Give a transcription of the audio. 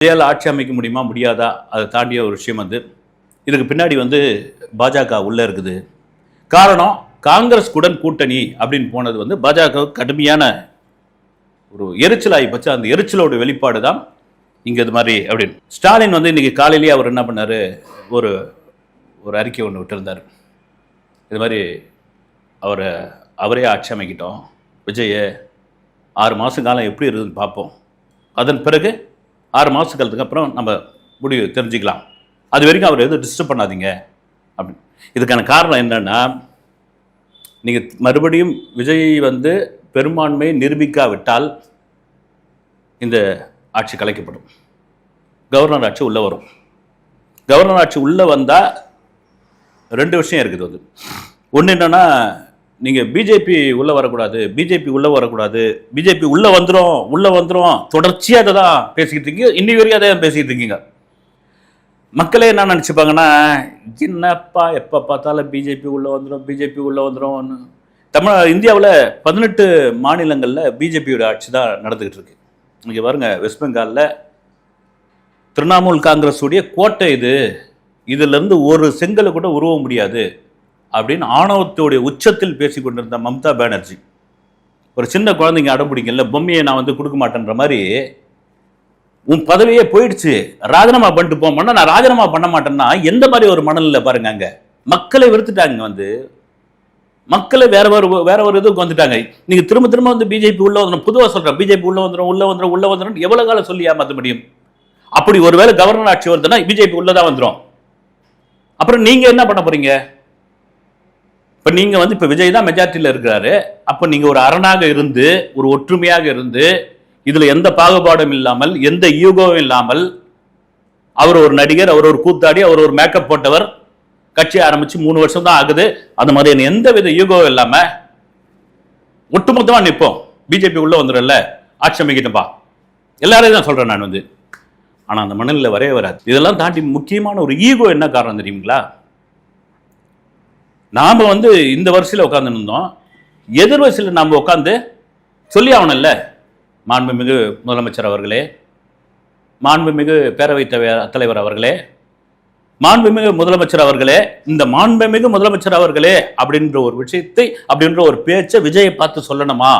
விஜயால் ஆட்சி அமைக்க முடியுமா முடியாதா அதை தாண்டிய ஒரு விஷயம் இதுக்கு பின்னாடி பாஜக உள்ள இருக்குது. காரணம் காங்கிரஸ் குடன் கூட்டணி அப்படின்னு போனது பாஜக கடுமையான ஒரு எரிச்சலாகி போச்சு. அந்த எரிச்சலோட வெளிப்பாடு தான் இங்கே இது மாதிரி அப்படின்னு. ஸ்டாலின் இன்னைக்கு காலையிலேயே அவர் என்ன பண்ணார், ஒரு ஒரு அறிக்கை ஒன்று விட்டுருந்தார். இது மாதிரி அவரே ஆட்சி அமைக்கிட்டோம், விஜயை 6 மாத காலம் எப்படி இருக்குதுன்னு பார்ப்போம், அதன் பிறகு 6 மாத காலத்துக்கு அப்புறம் நம்ம முடிவு தெரிஞ்சுக்கலாம், அது வரைக்கும் அவர் எதுவும் டிஸ்டர்ப் பண்ணாதீங்க அப்படின்னு. இதுக்கான காரணம் என்னன்னா, நீங்கள் மறுபடியும் விஜய் பெரும்பான்மையை நிரூபிக்காவிட்டால் இந்த ஆட்சி கலைக்கப்படும். கவர்னர் ஆட்சி உள்ளே வரும். கவர்னர் ஆட்சி உள்ளே வந்தால் 2 விஷயம் இருக்குது. ஒன்று என்னென்னா, நீங்கள் பிஜேபி உள்ளே வரக்கூடாது, பிஜேபி உள்ளே வரக்கூடாது, பிஜேபி உள்ளே வந்துடும் தொடர்ச்சியாக அதை தான் பேசிக்கிட்டு இருக்கீங்க. இன்னி வரைக்கும் அதை பேசிக்கிட்டு இருக்கீங்க. மக்களே என்ன நினச்சிப்பாங்கன்னா, என்னப்பா எப்போ பார்த்தாலும் பிஜேபி உள்ளே வந்துடும், பிஜேபி உள்ளே வந்துடும். இந்தியாவில் 18 மாநிலங்களில் பிஜேபியோட ஆட்சி தான் நடந்துக்கிட்டு இருக்கு. இங்கே பாருங்க, வெஸ்ட் பெங்காலில் திரிணாமுல் காங்கிரஸுடைய கோட்டை இதிலிருந்து ஒரு செங்கலை கூட உருவ முடியாது அப்படின்னு ஆணவத்தோடைய உச்சத்தில் பேசி கொண்டிருந்த மம்தா பானர்ஜி, ஒரு சின்ன குழந்தைங்க அடம் பிடிக்கல, பொம்மையை நான் கொடுக்க மாட்டேன்ற மாதிரி, உன் பதவியே போயிடுச்சு, ராஜினாமா பண்ணிட்டு போமான்னா நான் ராஜினாமா பண்ண மாட்டேன்னா எந்த மாதிரி ஒரு மனநிலை பாருங்க. அங்க மக்களை வெறுத்துட்டாங்க. மக்களை வேற ஒரு இதுக்கு வந்துட்டாங்க. நீங்க திரும்ப பிஜேபி உள்ள வந்துடும், பொதுவாக சொல்றேன், பிஜேபி உள்ள வந்துடும் எவ்வளவு காலம் சொல்லி ஏமாற்ற முடியும்? அப்படி ஒருவேளை கவர்னர் ஆட்சி வருதுன்னா பிஜேபி உள்ளதான் வந்துடும். அப்புறம் நீங்க என்ன பண்ண போறீங்க? இப்போ நீங்கள் இப்போ விஜய் தான் மெஜாரிட்டியில் இருக்கிறாரு. அப்போ நீங்கள் ஒரு அரணாக இருந்து, ஒரு ஒற்றுமையாக இருந்து, இதில் எந்த பாகுபாடும் இல்லாமல், எந்த ஈகோவும் இல்லாமல், அவர் ஒரு நடிகர், அவர் ஒரு கூத்தாடி, அவர் ஒரு மேக்கப் போட்டவர், கட்சி ஆரம்பித்து 3 வருஷம் தான் ஆகுது, அந்த மாதிரி எந்த வித ஈகோவும் இல்லாமல் ஒட்டுமொத்தமாக நிற்போம், பிஜேபி உள்ளே வந்துடும்ல, ஆட்சி அமைக்கிட்டப்பா, எல்லாரையும் தான் சொல்கிறேன் நான் ஆனால் அந்த மனநிலை வரவே வராது. இதெல்லாம் தாண்டி முக்கியமான ஒரு ஈகோ என்ன காரணம் தெரியுங்களா? நாம் இந்த வரிசையில் உட்காந்துருந்தோம், எதிர் வரிசையில் நாம் உட்காந்து சொல்லி ஆகணும்ல, மாண்புமிகு முதலமைச்சர் அவர்களே, மாண்புமிகு பேரவைத் தலைவர் அவர்களே, மாண்புமிகு முதலமைச்சர் அவர்களே, இந்த மாண்புமிகு முதலமைச்சர் அவர்களே அப்படின்ற ஒரு விஷயத்தை, அப்படின்ற ஒரு பேச்சை விஜயை பார்த்து சொல்லணுமா?